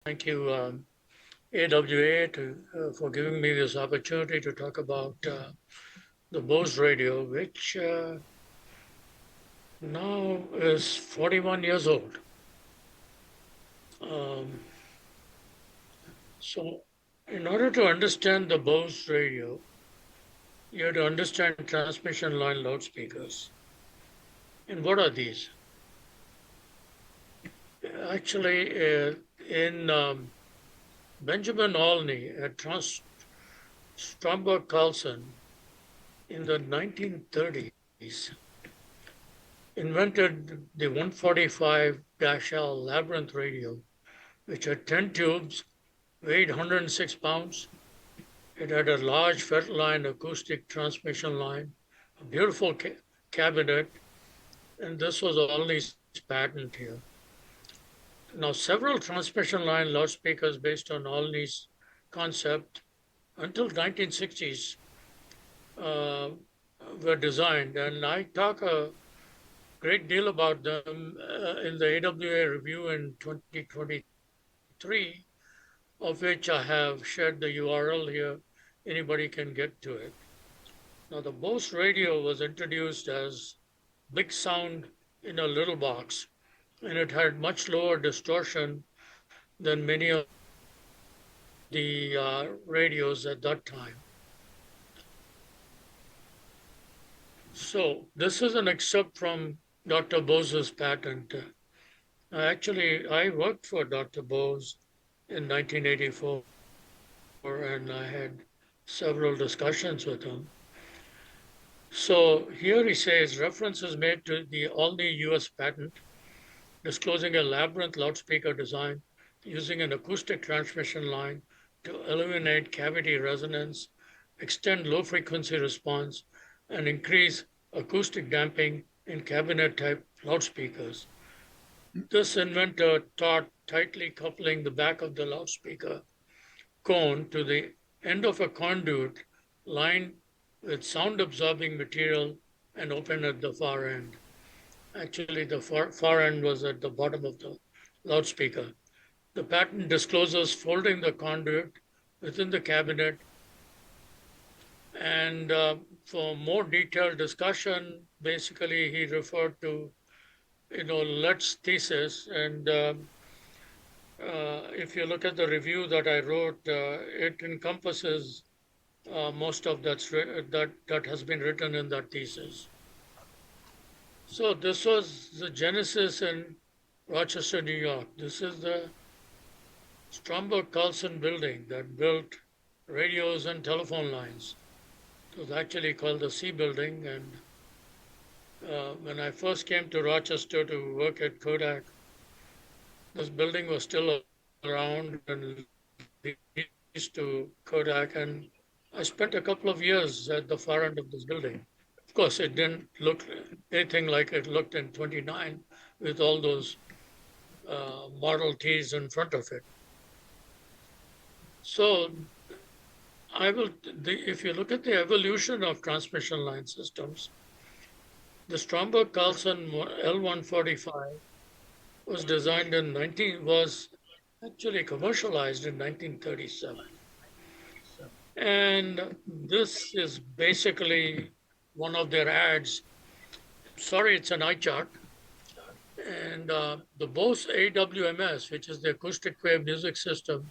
Thank you, AWA, for giving me this opportunity to talk about the Bose Radio, which now is 41 years old. Um, so, in order to understand the Bose Radio, you have to understand transmission line loudspeakers. And what are these? Actually, in Benjamin Olney at Stromberg Carlson in the 1930s invented the 145-L Labyrinth radio, which had 10 tubes, weighed 106 pounds. It had a large felt-line acoustic transmission line, a beautiful cabinet, and this was Olney's patent here. Now, several transmission line loudspeakers based on Olney's concept until 1960s uh, were designed, and I talk a great deal about them in the AWA review in 2023, of which I have shared the URL here. Anybody can get to it. Now, the Bose radio was introduced as big sound in a little box, and it had much lower distortion than many of the radios at that time. So, this is an excerpt from Dr. Bose's patent. Actually, I worked for Dr. Bose in 1984, and I had several discussions with him. So here he says reference is made to the Olney US patent disclosing a labyrinth loudspeaker design using an acoustic transmission line to eliminate cavity resonance, extend low frequency response, and increase acoustic damping in cabinet type loudspeakers. This inventor taught tightly coupling the back of the loudspeaker cone to the end of a conduit lined with sound absorbing material and open at the far end. Actually, the far end was at the bottom of the loudspeaker. The patent discloses folding the conduit within the cabinet. And for more detailed discussion, basically he referred to, Lett's thesis. And if you look at the review that I wrote, it encompasses most of that has been written in that thesis. So this was the genesis in Rochester, New York. This is the Stromberg Carlson building that built radios and telephone lines. It was actually called the C building. And when I first came to Rochester to work at Kodak, this building was still around and leased to Kodak. And I spent a couple of years at the far end of this building. Of course, it didn't look anything like it looked in 29 with all those Model Ts in front of it. So if you look at the evolution of transmission line systems, the Stromberg Carlson L145 was actually commercialized in 1937. And this is basically one of their ads. Sorry, it's an eye chart. And the Bose AWMS, which is the acoustic wave music system,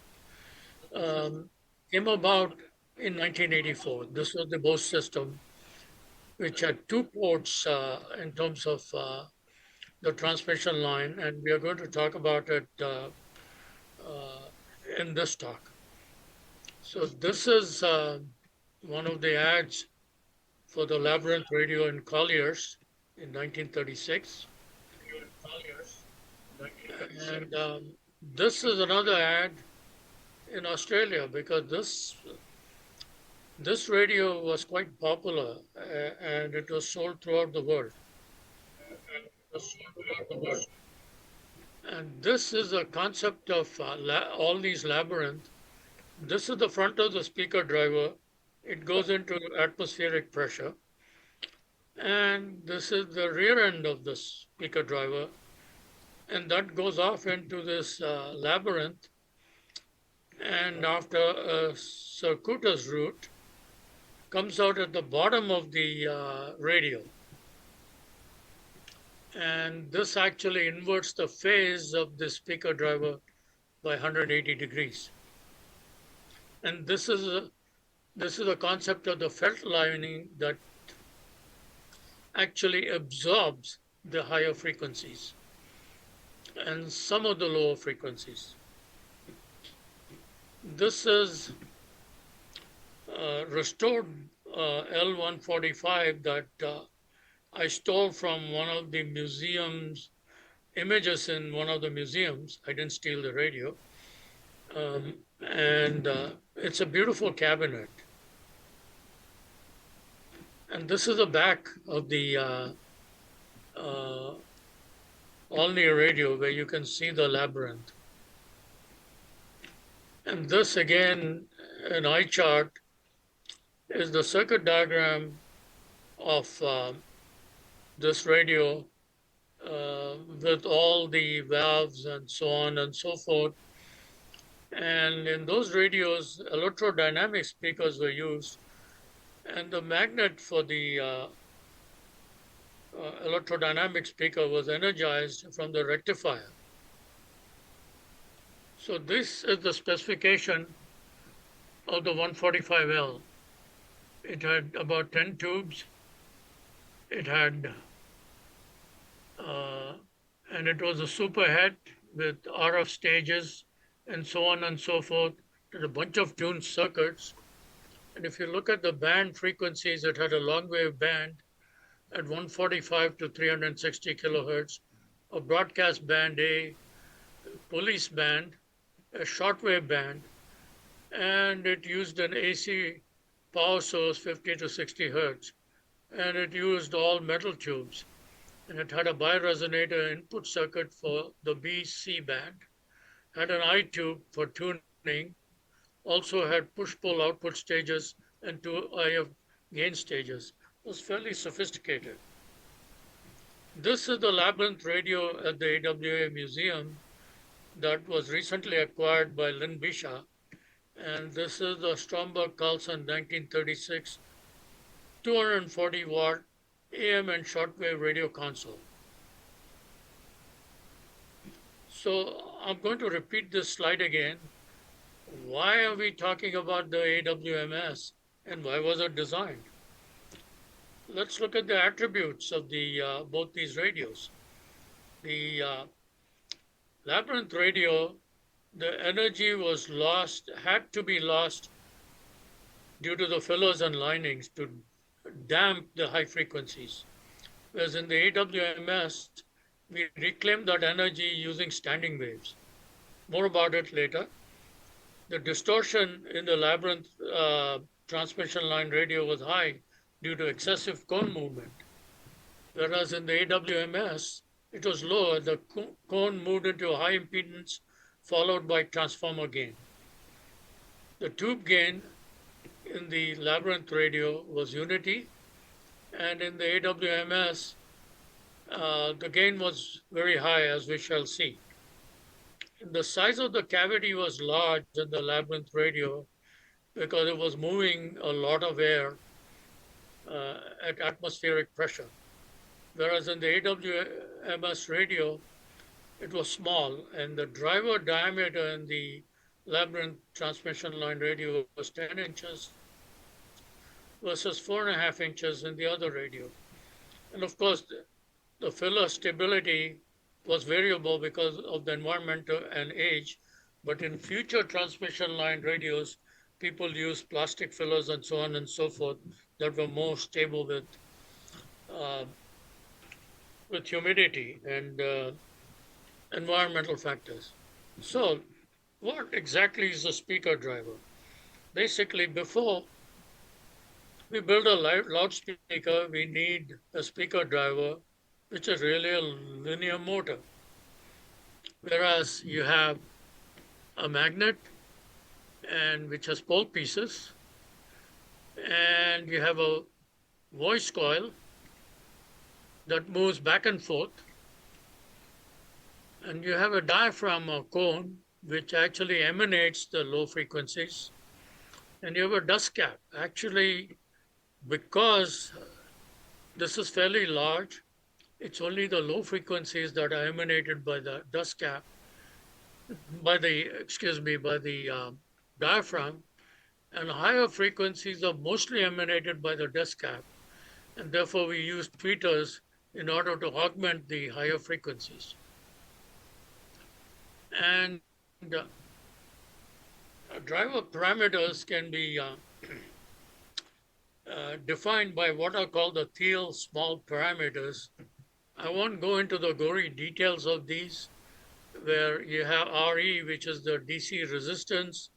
came about in 1984. This was the Bose system, which had two ports in terms of the transmission line, and we are going to talk about it in this talk. So this is one of the ads for the Labyrinth radio in Collier's in 1936. And this is another ad in Australia because this radio was quite popular and it was sold throughout the world. And this is a concept of all these labyrinth. This is the front of the speaker driver. It goes into atmospheric pressure. And this is the rear end of the speaker driver. And that goes off into this labyrinth. and after a circuitous route comes out at the bottom of the radio. And this actually inverts the phase of the speaker driver by 180 degrees. And this is a concept of the felt lining that actually absorbs the higher frequencies and some of the lower frequencies. This is restored L145 that I stole from one of the museums, images in one of the museums. I didn't steal the radio. And it's a beautiful cabinet. And this is the back of the Olney radio where you can see the labyrinth. And this again, an eye chart, is the circuit diagram of this radio with all the valves and so on and so forth. And in those radios, electrodynamic speakers were used, and the magnet for the electrodynamic speaker was energized from the rectifier. So this is the specification of the 145L. It had about 10 tubes. It had, and it was a superhead with RF stages and so on and so forth. It had a bunch of tuned circuits. And if you look at the band frequencies, it had a long wave band at 145 to 360 kilohertz, a broadcast band A, police band, a shortwave band, and it used an AC power source 50 to 60 hertz, and it used all metal tubes, and it had a biresonator input circuit for the BC band, had an I tube for tuning, also had push-pull output stages and two IF gain stages. It was fairly sophisticated. This is the Labyrinth radio at the AWA Museum that was recently acquired by Lynn Bisha. And this is the Stromberg Carlson 1936 240 watt AM and shortwave radio console. So I'm going to repeat this slide again. Why are we talking about the AWMS and why was it designed? Let's look at the attributes of the both these radios. The Labyrinth radio, the energy was lost, had to be lost due to the fillers and linings to damp the high frequencies. Whereas in the AWMS, we reclaim that energy using standing waves. More about it later. The distortion in the Labyrinth transmission line radio was high due to excessive cone movement. Whereas in the AWMS, it was low. The cone moved into a high impedance followed by transformer gain. The tube gain in the Labyrinth radio was unity, and in the AWMS, the gain was very high, as we shall see. The size of the cavity was large in the Labyrinth radio because it was moving a lot of air at atmospheric pressure. Whereas in the AWMS radio, it was small, and the driver diameter in the Labyrinth transmission line radio was 10 inches versus 4.5 inches in the other radio. And of course, the filler stability was variable because of the environment and age, but in future transmission line radios, people used plastic fillers and so on and so forth that were more stable with humidity and environmental factors. So, what exactly is a speaker driver? Basically, before we build a loudspeaker, we need a speaker driver, which is really a linear motor. Whereas you have a magnet, and which has pole pieces, and you have a voice coil that moves back and forth, and you have a diaphragm or cone which actually emanates the low frequencies, and you have a dust cap. Actually, because this is fairly large, it's only the low frequencies that are emanated by the dust cap, by the diaphragm, and higher frequencies are mostly emanated by the dust cap, and therefore we use tweeters in order to augment the higher frequencies. And driver parameters can be defined by what are called the Thiel small parameters. I won't go into the gory details of these, where you have Re, which is the DC resistance,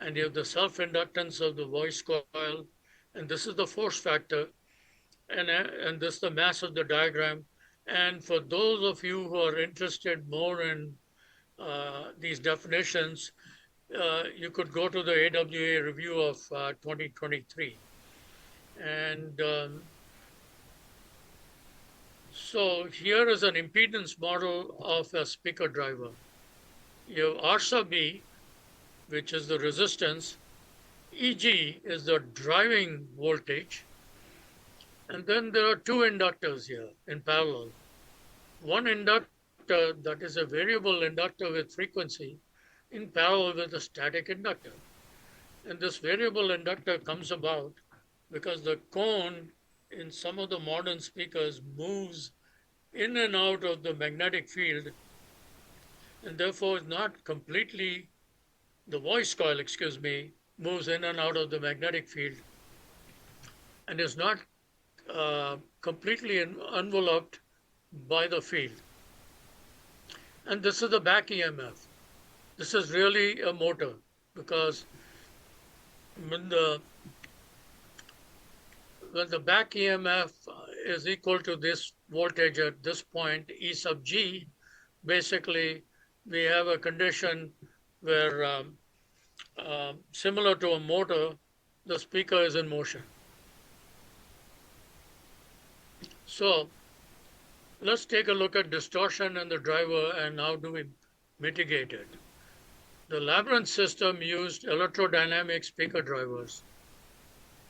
and you have the self-inductance of the voice coil, and this is the force factor, and this is the mass of the diagram. And for those of you who are interested more in these definitions, you could go to the AWA review of 2023. And so here is an impedance model of a speaker driver. You have R sub B, which is the resistance. EG is the driving voltage. And then there are two inductors here in parallel. One inductor that is a variable inductor with frequency in parallel with a static inductor. And this variable inductor comes about because the cone in some of the modern speakers moves in and out of the magnetic field, and therefore is not completely, the voice coil, moves in and out of the magnetic field and is not completely enveloped by the field. And this is the back EMF. This is really a motor, because when the back EMF is equal to this voltage at this point, E sub G, basically we have a condition where, similar to a motor, the speaker is in motion. So let's take a look at distortion in the driver and how do we mitigate it. The Labyrinth system used electrodynamic speaker drivers.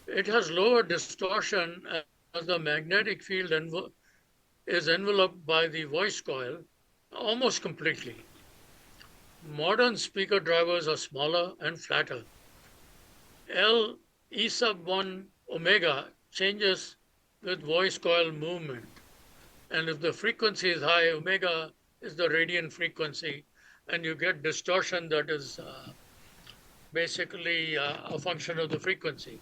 It has lower distortion as the magnetic field is enveloped by the voice coil almost completely. Modern speaker drivers are smaller and flatter. L E sub 1 omega changes with voice coil movement. And if the frequency is high, omega is the radiant frequency, and you get distortion that is basically a function of the frequency.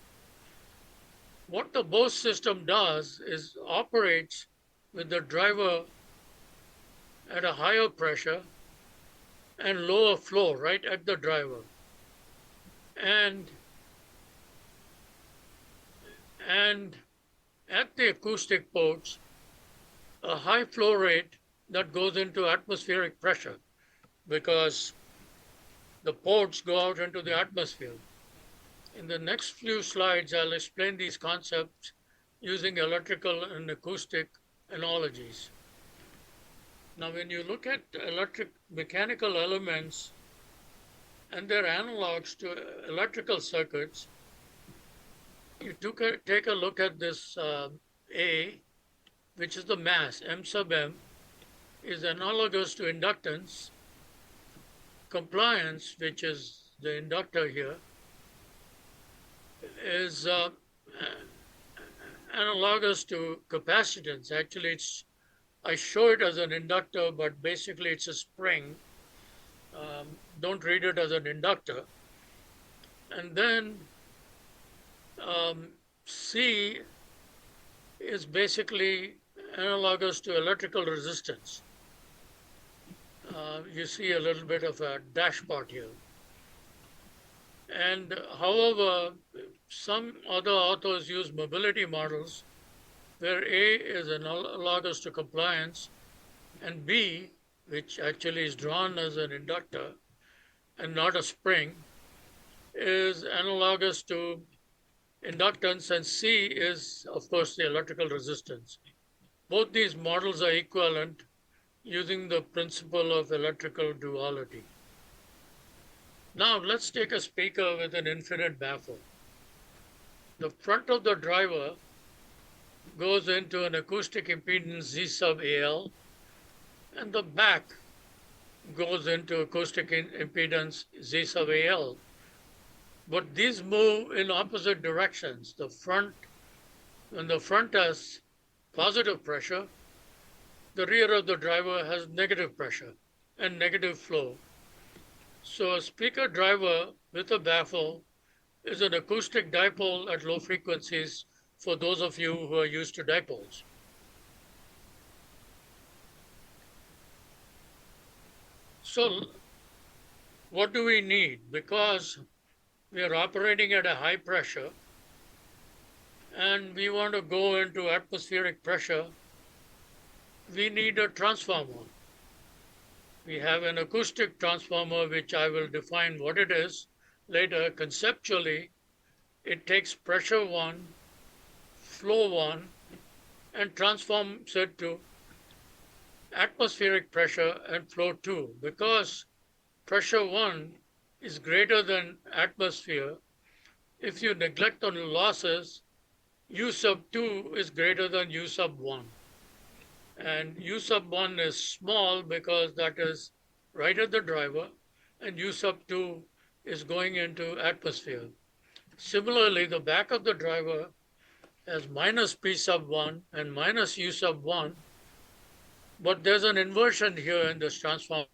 What the Bose system does is operates with the driver at a higher pressure and lower flow right at the driver. And at the acoustic ports, a high flow rate that goes into atmospheric pressure, because the ports go out into the atmosphere. In the next few slides, I'll explain these concepts using electrical and acoustic analogies. Now, when you look at mechanical elements and their analogs to electrical circuits, you take a look at this A, which is the mass, M sub M, is analogous to inductance. Compliance, which is the inductor here, is analogous to capacitance. Actually, I show it as an inductor, but basically it's a spring. Don't read it as an inductor. And then C is basically analogous to electrical resistance. You see a little bit of a dashpot here. And however, some other authors use mobility models where A is analogous to compliance, and B, which actually is drawn as an inductor and not a spring, is analogous to inductance, and C is, of course, the electrical resistance. Both these models are equivalent using the principle of electrical duality. Now let's take a speaker with an infinite baffle. The front of the driver goes into an acoustic impedance Z sub AL, and the back goes into acoustic impedance Z sub AL. But these move in opposite directions. When the front has positive pressure, the rear of the driver has negative pressure and negative flow. So a speaker driver with a baffle is an acoustic dipole at low frequencies for those of you who are used to dipoles. So what do we need? Because we are operating at a high pressure and we want to go into atmospheric pressure, we need a transformer. We have an acoustic transformer, which I will define what it is later. Conceptually, it takes pressure 1, flow 1, and transforms it to atmospheric pressure and flow 2. Because pressure 1 is greater than atmosphere, if you neglect on losses, U sub 2 is greater than U sub 1. And U sub 1 is small because that is right at the driver, and U sub 2 is going into atmosphere. Similarly, the back of the driver has minus P sub 1 and minus U sub 1, but there's an inversion here in this transformer,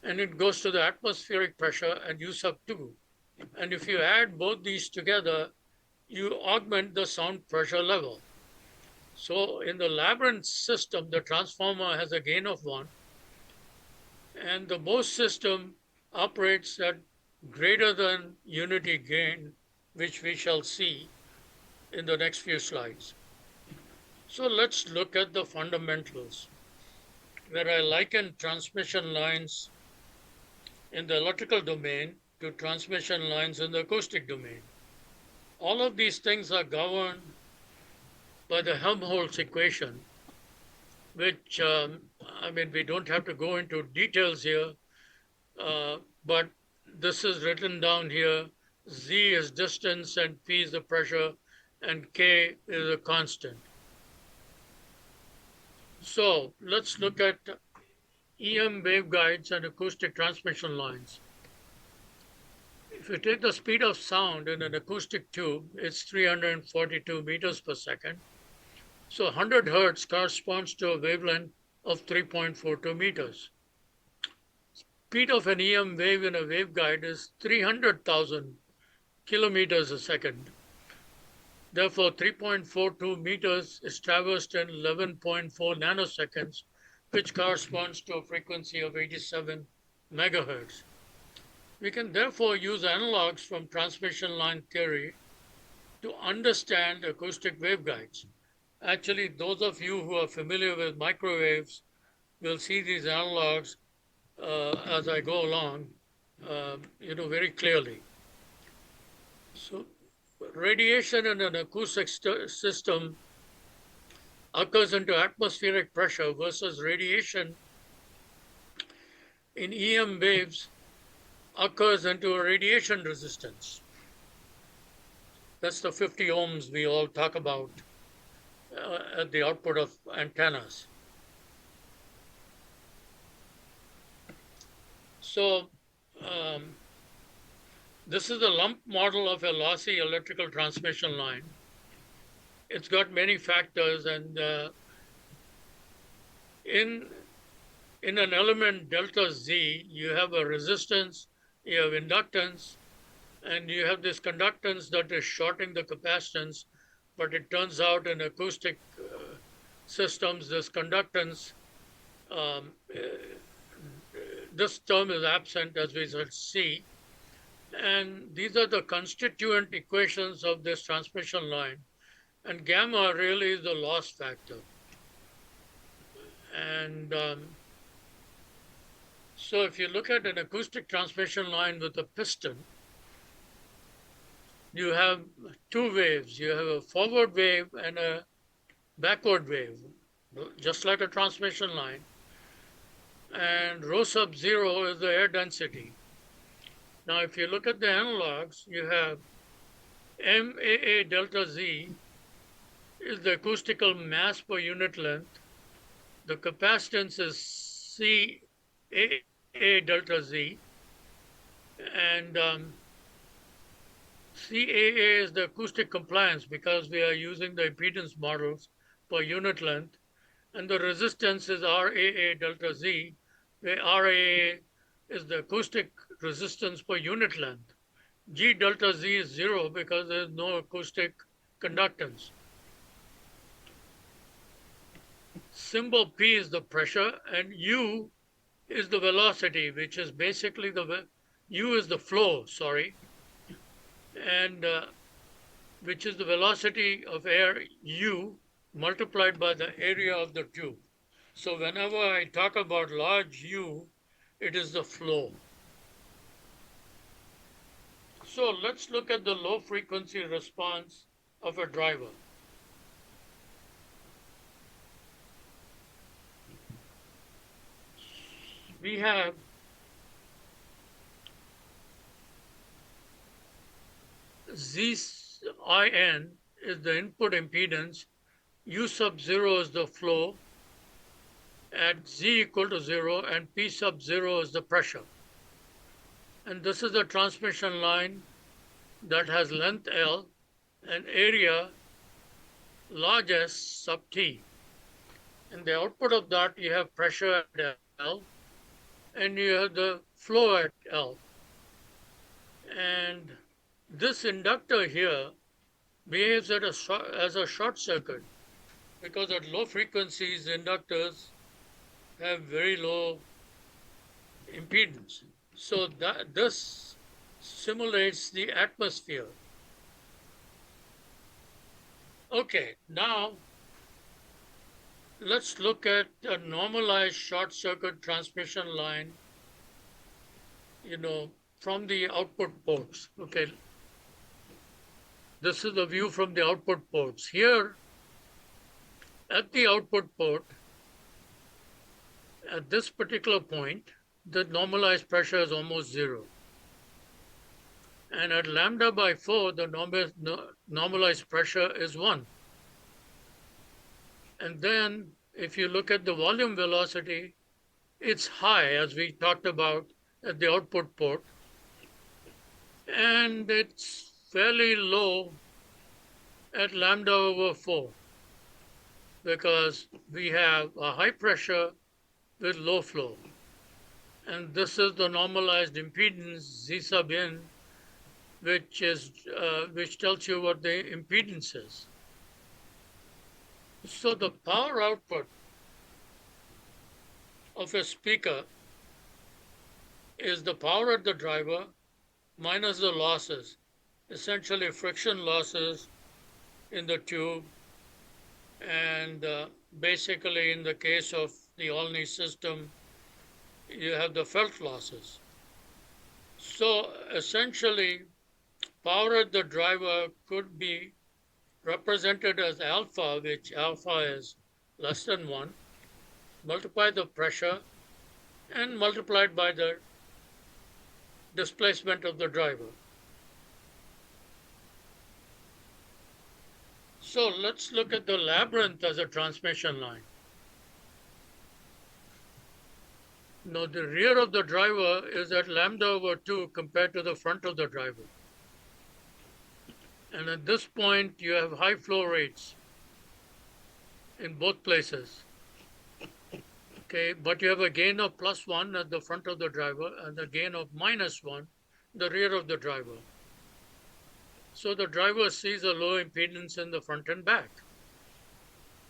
and it goes to the atmospheric pressure and U sub 2. And if you add both these together, you augment the sound pressure level. So in the labyrinth system, the transformer has a gain of 1, and the Bose system operates at greater than unity gain, which we shall see in the next few slides. So let's look at the fundamentals, where I liken transmission lines in the electrical domain to transmission lines in the acoustic domain. All of these things are governed by the Helmholtz equation, which, we don't have to go into details here, but this is written down here. Z is distance and P is the pressure and K is a constant. So let's look at EM waveguides and acoustic transmission lines. If you take the speed of sound in an acoustic tube, it's 342 meters per second. So 100 hertz corresponds to a wavelength of 3.42 meters. Speed of an EM wave in a waveguide is 300,000 kilometers a second. Therefore, 3.42 meters is traversed in 11.4 nanoseconds, which corresponds to a frequency of 87 megahertz. We can therefore use analogs from transmission line theory to understand acoustic waveguides. Actually, those of you who are familiar with microwaves will see these analogs as I go along, very clearly. So radiation in an acoustic system occurs into atmospheric pressure versus radiation in EM waves occurs into a radiation resistance. That's the 50 ohms we all talk about at the output of antennas. So this is a lump model of a lossy electrical transmission line. It's got many factors, and in an element delta Z, you have a resistance, you have inductance, and you have this conductance that is shorting the capacitance, but it turns out in acoustic systems, this conductance, this term is absent, as we shall see. And these are the constituent equations of this transmission line. And gamma really is the loss factor. And so if you look at an acoustic transmission line with a piston, you have two waves. You have a forward wave and a backward wave, just like a transmission line. And rho sub 0 is the air density. Now, if you look at the analogs, you have MAA delta Z is the acoustical mass per unit length. The capacitance is CAA delta Z, and CAA is the acoustic compliance because we are using the impedance models per unit length, and the resistance is RAA delta Z, where RAA is the acoustic resistance per unit length. G delta Z is 0 because there is no acoustic conductance. Symbol P is the pressure, and U is the velocity, which is basically U is the flow, and which is the velocity of air U multiplied by the area of the tube. So whenever I talk about large U, it is the flow. So let's look at the low frequency response of a driver. We have ZIN is the input impedance, U sub 0 is the flow at Z equal to 0, and P sub 0 is the pressure. And this is the transmission line that has length L and area large S sub T. And the output of that, you have pressure at L, and you have the flow at L. And this inductor here behaves as a short circuit because at low frequencies, inductors have very low impedance. So this simulates the atmosphere. Okay, now let's look at a normalized short circuit transmission line, from the output ports. Okay, this is the view from the output ports. Here, at the output port, at this particular point, the normalized pressure is almost 0. And at lambda by 4, the normalized pressure is 1. And then, if you look at the volume velocity, it's high, as we talked about at the output port. And it's fairly low at lambda over 4 because we have a high pressure with low flow. And this is the normalized impedance, Z sub n, which tells you what the impedance is. So the power output of a speaker is the power at the driver minus the losses, essentially friction losses in the tube, and basically in the case of the Olney system, you have the felt losses. So essentially, power at the driver could be represented as alpha, which alpha is less than 1, multiply the pressure, and multiplied by the displacement of the driver. So let's look at the labyrinth as a transmission line. Now the rear of the driver is at lambda over 2 compared to the front of the driver. And at this point, you have high flow rates in both places. Okay, but you have a gain of +1 at the front of the driver and a gain of -1 the rear of the driver. So the driver sees a low impedance in the front and back.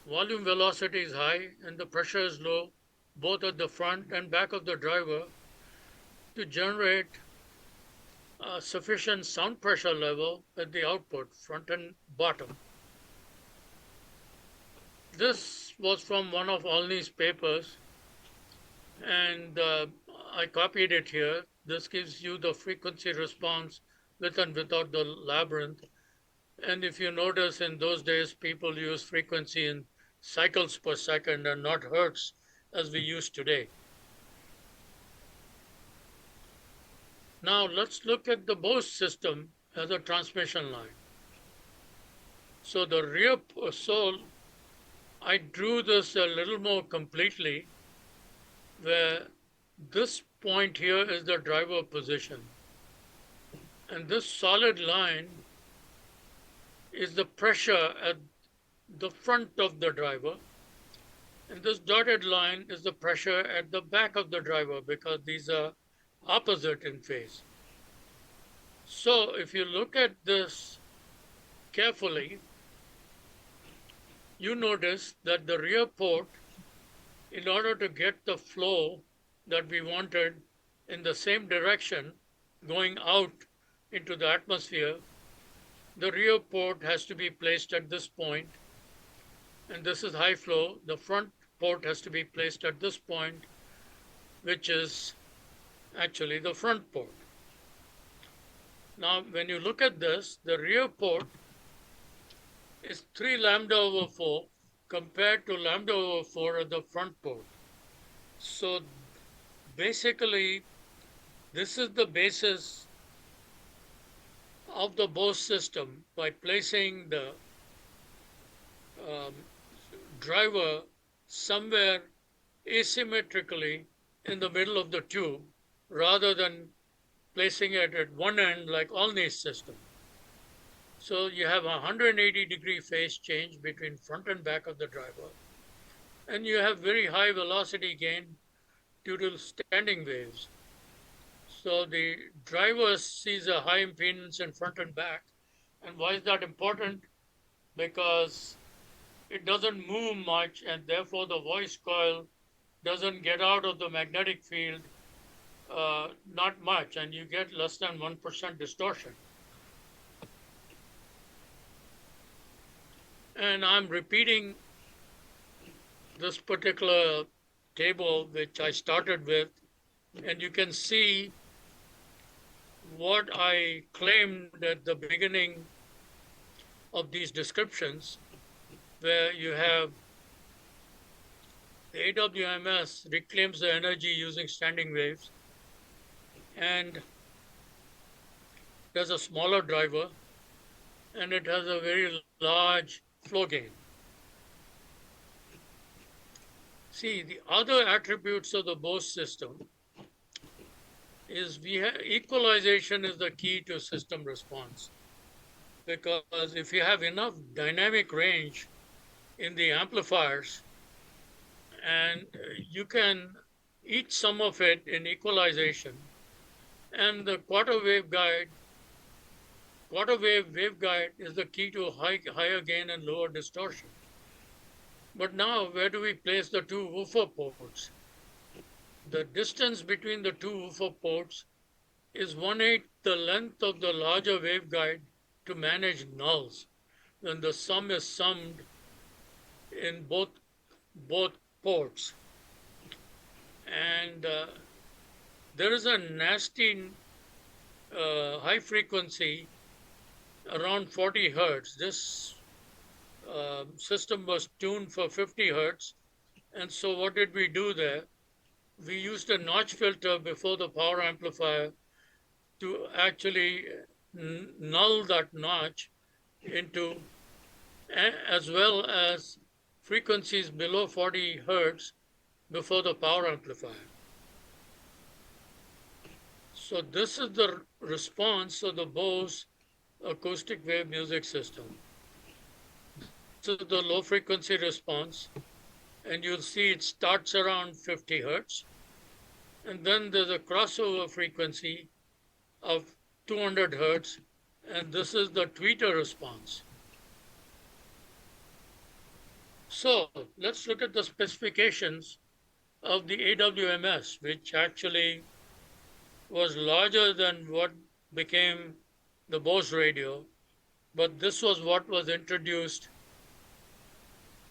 Volume velocity is high and the pressure is low, both at the front and back of the driver, to generate a sufficient sound pressure level at the output, front and bottom. This was from one of Olney's papers, and I copied it here. This gives you the frequency response with and without the labyrinth. And if you notice, in those days, people used frequency in cycles per second and not hertz as we use today. Now let's look at the Bose system as a transmission line. So I drew this a little more completely, where this point here is the driver position. And this solid line is the pressure at the front of the driver. And this dotted line is the pressure at the back of the driver, because these are opposite in phase. So if you look at this carefully, you notice that the rear port, in order to get the flow that we wanted in the same direction going out into the atmosphere, the rear port has to be placed at this point, and this is high flow. The front port has to be placed at this point, which is actually the front port. Now, when you look at this, the rear port is 3 lambda over 4 compared to lambda over 4 at the front port. So basically, this is the basis of the Bose system, by placing the um, driver somewhere asymmetrically in the middle of the tube, rather than placing it at one end like Olney's system. So you have a 180-degree phase change between front and back of the driver, and you have very high velocity gain due to standing waves. So the driver sees a high impedance in front and back. And why is that important? Because it doesn't move much, and therefore the voice coil doesn't get out of the magnetic field not much, and you get less than 1% distortion. And I'm repeating this particular table which I started with, and you can see what I claimed at the beginning of these descriptions, where you have the AWMS reclaims the energy using standing waves, and there's a smaller driver, and it has a very large flow gain. See, the other attributes of the Bose system is equalization is the key to system response. Because if you have enough dynamic range in the amplifiers, and you can eat some of it in equalization, and the quarter wave waveguide is the key to higher gain and lower distortion. But now, where do we place the two woofer ports? The distance between the two woofer ports is 1/8 the length of the larger waveguide to manage nulls, when the sum is summed in both ports. And there is a nasty high frequency around 40 hertz. This system was tuned for 50 hertz. And so what did we do there? We used a notch filter before the power amplifier to actually null that notch into, as well as frequencies below 40 hertz before the power amplifier. So this is the response of the Bose acoustic wave music system. This is the low frequency response, and you'll see it starts around 50 hertz, and then there's a crossover frequency of 200 hertz, and this is the tweeter response. So let's look at the specifications of the AWMS, which actually was larger than what became the Bose Radio, but this was what was introduced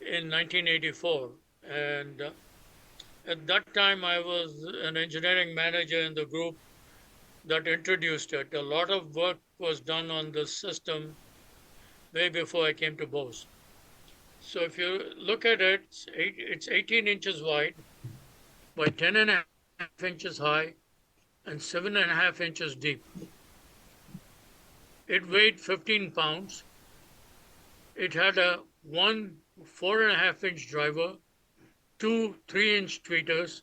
in 1984. And at that time, I was an engineering manager in the group that introduced it. A lot of work was done on this system way before I came to Bose. So if you look at it, it's 18 inches wide by 10.5 inches high, and 7.5 inches deep. It weighed 15 pounds. It had a one 4.5-inch driver, two 3-inch tweeters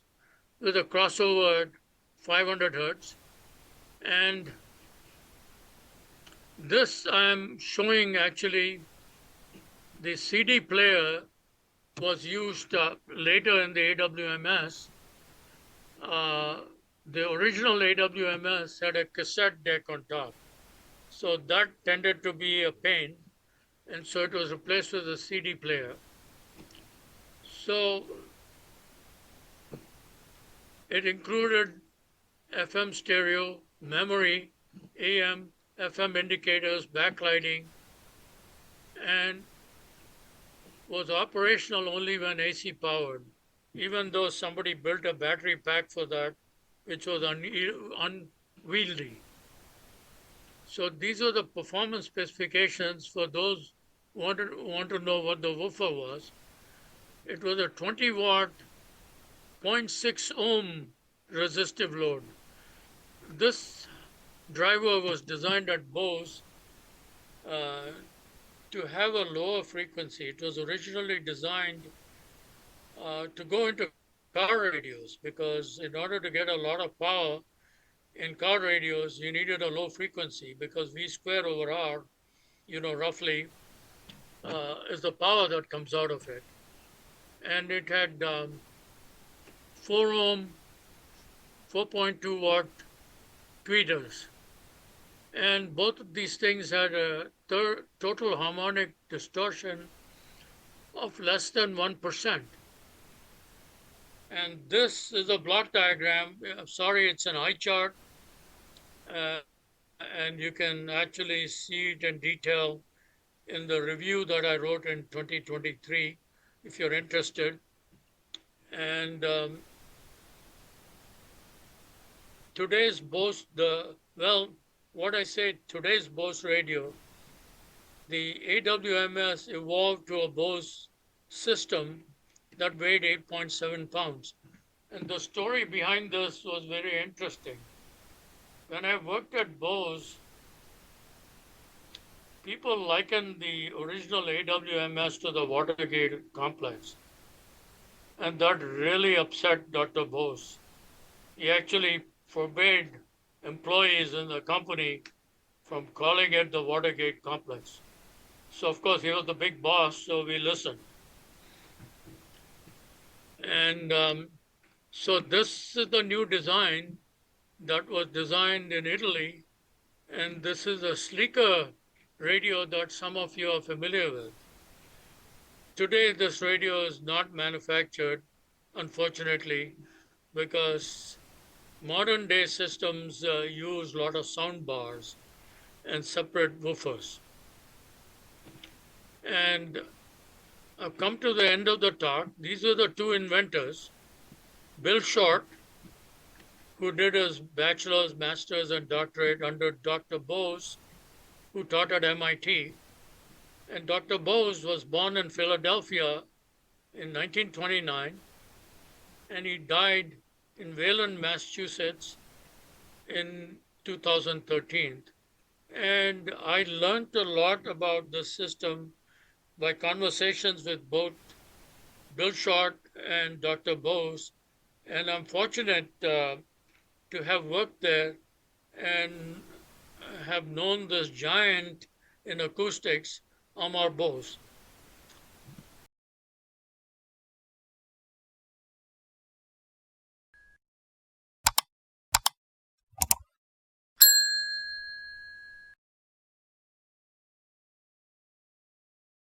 with a crossover at 500 hertz. And this I'm showing actually the CD player was used later in the AWMS. The original AWMS had a cassette deck on top. So that tended to be a pain. And so it was replaced with a CD player. So it included FM stereo, memory, AM, FM indicators, backlighting, and was operational only when AC powered, even though somebody built a battery pack for that, which was unwieldy. So these are the performance specifications for those who want to know what the woofer was. It was a 20 watt, 0.6 ohm resistive load. This driver was designed at Bose to have a lower frequency. It was originally designed to go into car radios, because in order to get a lot of power in car radios, you needed a low frequency, because V square over R, roughly is the power that comes out of it. And it had 4 ohm, 4.2 watt tweeters. And both of these things had a total harmonic distortion of less than 1%. And this is a block diagram. Sorry, it's an eye chart. And you can actually see it in detail in the review that I wrote in 2023, if you're interested. And today's Bose, today's Bose radio, the AWMS evolved to a Bose system that weighed 8.7 pounds. And the story behind this was very interesting. When I worked at Bose, people likened the original AWMS to the Watergate complex. And that really upset Dr. Bose. He actually forbade employees in the company from calling it the Watergate complex. So, of course, he was the big boss, so we listened. And so this is the new design that was designed in Italy. And this is a sleeker radio that some of you are familiar with. Today, this radio is not manufactured, unfortunately, because modern day systems use a lot of sound bars and separate woofers. And I've come to the end of the talk. These are the two inventors, Bill Short, who did his bachelor's, master's, and doctorate under Dr. Bose, who taught at MIT. And Dr. Bose was born in Philadelphia in 1929, and he died in Wayland, Massachusetts in 2013. And I learned a lot about the system by conversations with both Bill Short and Dr. Bose. And I'm fortunate to have worked there and have known this giant in acoustics, Amar Bose.